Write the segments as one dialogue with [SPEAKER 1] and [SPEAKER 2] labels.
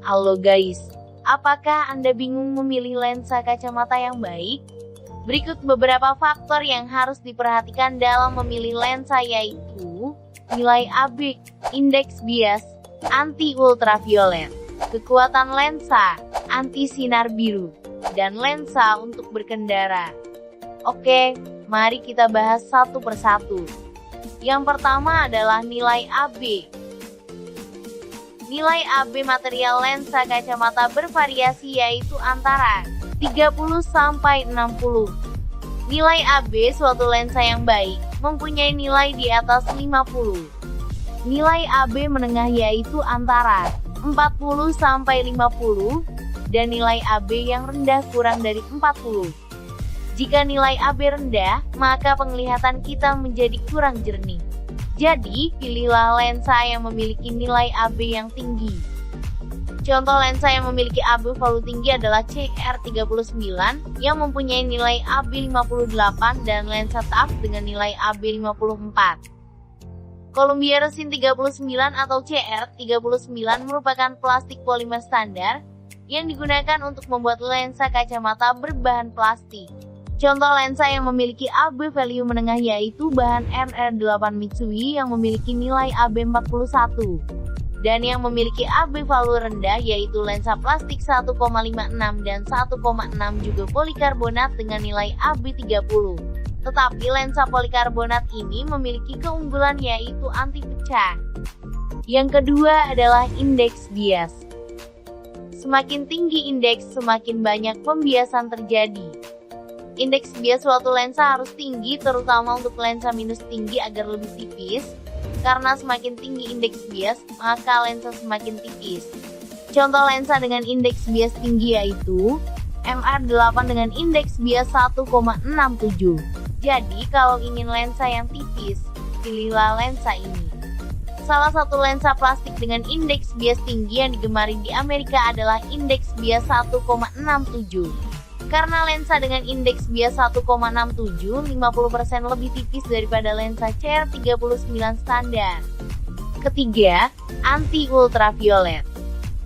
[SPEAKER 1] Halo guys, apakah Anda bingung memilih lensa kacamata yang baik? Berikut beberapa faktor yang harus diperhatikan dalam memilih lensa, yaitu nilai AB, indeks bias, anti ultraviolet, kekuatan lensa, anti sinar biru, dan lensa untuk berkendara. Oke, mari kita bahas satu persatu. Yang pertama adalah nilai AB. Nilai AB material lensa kacamata bervariasi, yaitu antara 30 sampai 60. Nilai AB suatu lensa yang baik mempunyai nilai di atas 50. Nilai AB menengah yaitu antara 40 sampai 50 dan nilai AB yang rendah kurang dari 40. Jika nilai AB rendah, maka penglihatan kita menjadi kurang jernih. Jadi, pilihlah lensa yang memiliki nilai AB yang tinggi. Contoh lensa yang memiliki AB value tinggi adalah CR39 yang mempunyai nilai AB 58 dan lensa TAF dengan nilai AB 54. Columbia Resin 39 atau CR39 merupakan plastik polimer standar yang digunakan untuk membuat lensa kacamata berbahan plastik. Contoh lensa yang memiliki AB value menengah yaitu bahan RR8 Mitsui yang memiliki nilai AB 41. Dan yang memiliki AB value rendah yaitu lensa plastik 1,56 dan 1,6 juga polikarbonat dengan nilai AB 30. Tetapi lensa polikarbonat ini memiliki keunggulan yaitu anti pecah. Yang kedua adalah indeks bias. Semakin tinggi indeks, semakin banyak pembiasan terjadi. Indeks bias suatu lensa harus tinggi, terutama untuk lensa minus tinggi agar lebih tipis. Karena semakin tinggi indeks bias, maka lensa semakin tipis. Contoh lensa dengan indeks bias tinggi yaitu MR8 dengan indeks bias 1,67. Jadi, kalau ingin lensa yang tipis, pilihlah lensa ini. Salah satu lensa plastik dengan indeks bias tinggi yang digemari di Amerika adalah indeks bias 1,67. Karena lensa dengan indeks bias 1,67, 50% lebih tipis daripada lensa CR39 standar. Ketiga, anti ultraviolet.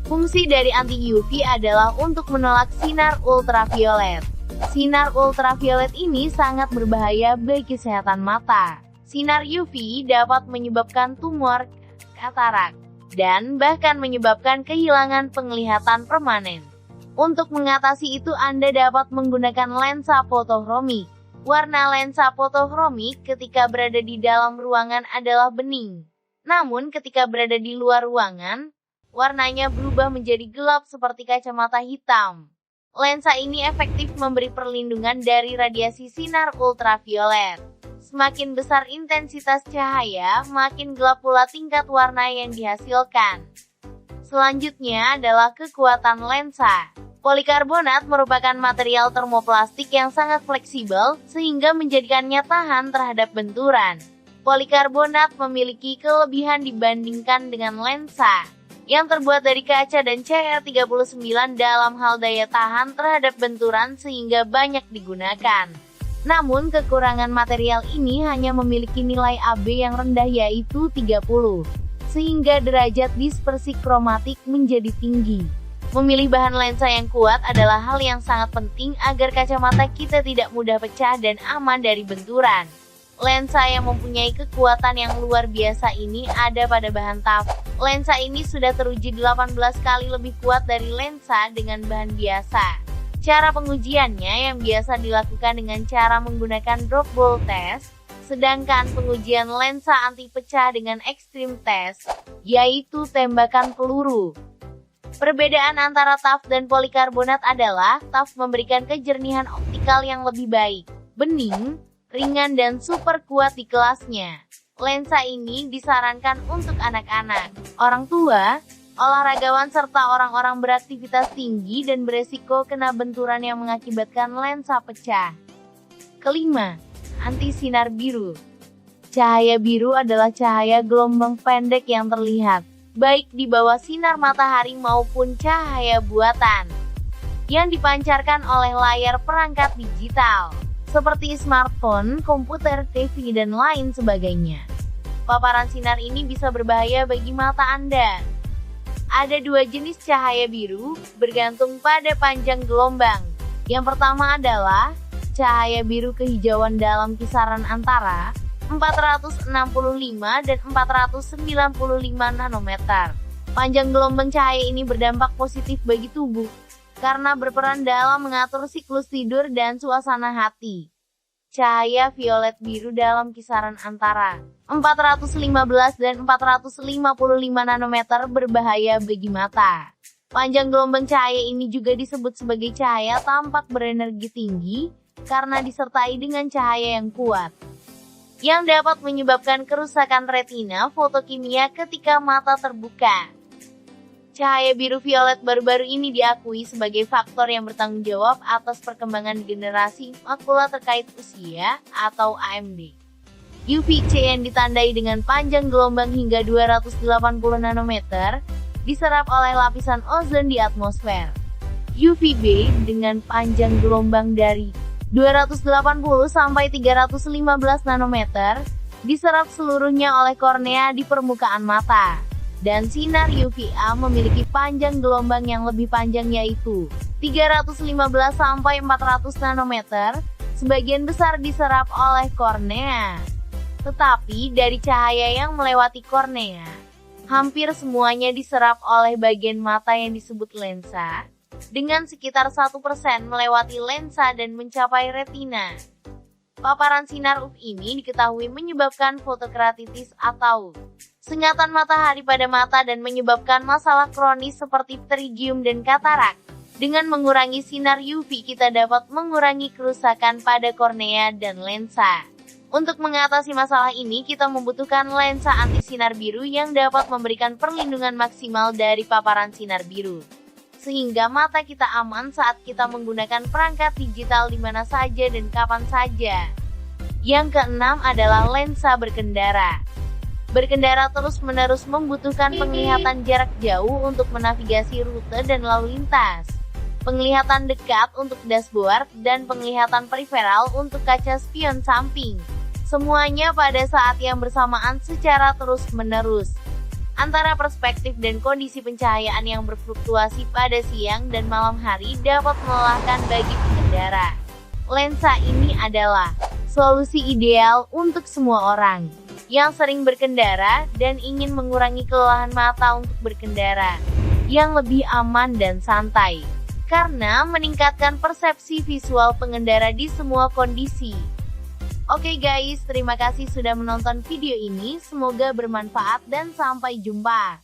[SPEAKER 1] Fungsi dari anti UV adalah untuk menolak sinar ultraviolet. Sinar ultraviolet ini sangat berbahaya bagi kesehatan mata. Sinar UV dapat menyebabkan tumor, katarak, dan bahkan menyebabkan kehilangan penglihatan permanen. Untuk mengatasi itu Anda dapat menggunakan lensa fotochromik. Warna lensa fotochromik ketika berada di dalam ruangan adalah bening. Namun ketika berada di luar ruangan, warnanya berubah menjadi gelap seperti kacamata hitam. Lensa ini efektif memberi perlindungan dari radiasi sinar ultraviolet. Semakin besar intensitas cahaya, makin gelap pula tingkat warna yang dihasilkan. Selanjutnya adalah kekuatan lensa. Polikarbonat merupakan material termoplastik yang sangat fleksibel, sehingga menjadikannya tahan terhadap benturan. Polikarbonat memiliki kelebihan dibandingkan dengan lensa yang terbuat dari kaca dan CR39 dalam hal daya tahan terhadap benturan sehingga banyak digunakan. Namun kekurangan material ini hanya memiliki nilai AB yang rendah yaitu 30, sehingga derajat dispersi kromatik menjadi tinggi. Memilih bahan lensa yang kuat adalah hal yang sangat penting agar kacamata kita tidak mudah pecah dan aman dari benturan. Lensa yang mempunyai kekuatan yang luar biasa ini ada pada bahan TAF. Lensa ini sudah teruji 18 kali lebih kuat dari lensa dengan bahan biasa. Cara pengujiannya yang biasa dilakukan dengan cara menggunakan drop ball test, sedangkan pengujian lensa anti pecah dengan extreme test, yaitu tembakan peluru. Perbedaan antara TAF dan polikarbonat adalah TAF memberikan kejernihan optikal yang lebih baik, bening, ringan dan super kuat di kelasnya. Lensa ini disarankan untuk anak-anak, orang tua, olahragawan serta orang-orang beraktivitas tinggi dan beresiko kena benturan yang mengakibatkan lensa pecah. Kelima, anti sinar biru. Cahaya biru adalah cahaya gelombang pendek yang terlihat baik di bawah sinar matahari maupun cahaya buatan yang dipancarkan oleh layar perangkat digital seperti smartphone, komputer, TV, dan lain sebagainya. Paparan sinar ini bisa berbahaya bagi mata Anda. Ada dua jenis cahaya biru, bergantung pada panjang gelombang. Yang pertama adalah cahaya biru kehijauan dalam kisaran antara 465 dan 495 nanometer. Panjang gelombang cahaya ini berdampak positif bagi tubuh, karena berperan dalam mengatur siklus tidur dan suasana hati. Cahaya violet biru dalam kisaran antara 415 dan 455 nanometer berbahaya bagi mata. Panjang gelombang cahaya ini juga disebut sebagai cahaya tampak berenergi tinggi, karena disertai dengan cahaya yang kuat, yang dapat menyebabkan kerusakan retina fotokimia ketika mata terbuka. Cahaya biru violet baru-baru ini diakui sebagai faktor yang bertanggung jawab atas perkembangan generasi makula terkait usia, atau AMD. UVC yang ditandai dengan panjang gelombang hingga 280 nanometer, diserap oleh lapisan ozon di atmosfer. UVB dengan panjang gelombang dari 280 sampai 315 nanometer, diserap seluruhnya oleh kornea di permukaan mata. Dan sinar UVA memiliki panjang gelombang yang lebih panjang yaitu 315 sampai 400 nanometer, sebagian besar diserap oleh kornea. Tetapi dari cahaya yang melewati kornea, hampir semuanya diserap oleh bagian mata yang disebut lensa, dengan sekitar 1% melewati lensa dan mencapai retina. Paparan sinar UV ini diketahui menyebabkan fotokeratitis atau sengatan matahari pada mata dan menyebabkan masalah kronis seperti pterygium dan katarak. Dengan mengurangi sinar UV kita dapat mengurangi kerusakan pada kornea dan lensa. Untuk mengatasi masalah ini kita membutuhkan lensa anti sinar biru yang dapat memberikan perlindungan maksimal dari paparan sinar biru, sehingga mata kita aman saat kita menggunakan perangkat digital di mana saja dan kapan saja. Yang keenam adalah lensa berkendara. Berkendara terus-menerus membutuhkan penglihatan jarak jauh untuk menavigasi rute dan lalu lintas, penglihatan dekat untuk dashboard, dan penglihatan periferal untuk kaca spion samping. Semuanya pada saat yang bersamaan secara terus-menerus. Antara perspektif dan kondisi pencahayaan yang berfluktuasi pada siang dan malam hari dapat melelahkan bagi pengendara. Lensa ini adalah solusi ideal untuk semua orang yang sering berkendara dan ingin mengurangi kelelahan mata untuk berkendara yang lebih aman dan santai, karena meningkatkan persepsi visual pengendara di semua kondisi. Oke guys, terima kasih sudah menonton video ini, semoga bermanfaat dan sampai jumpa.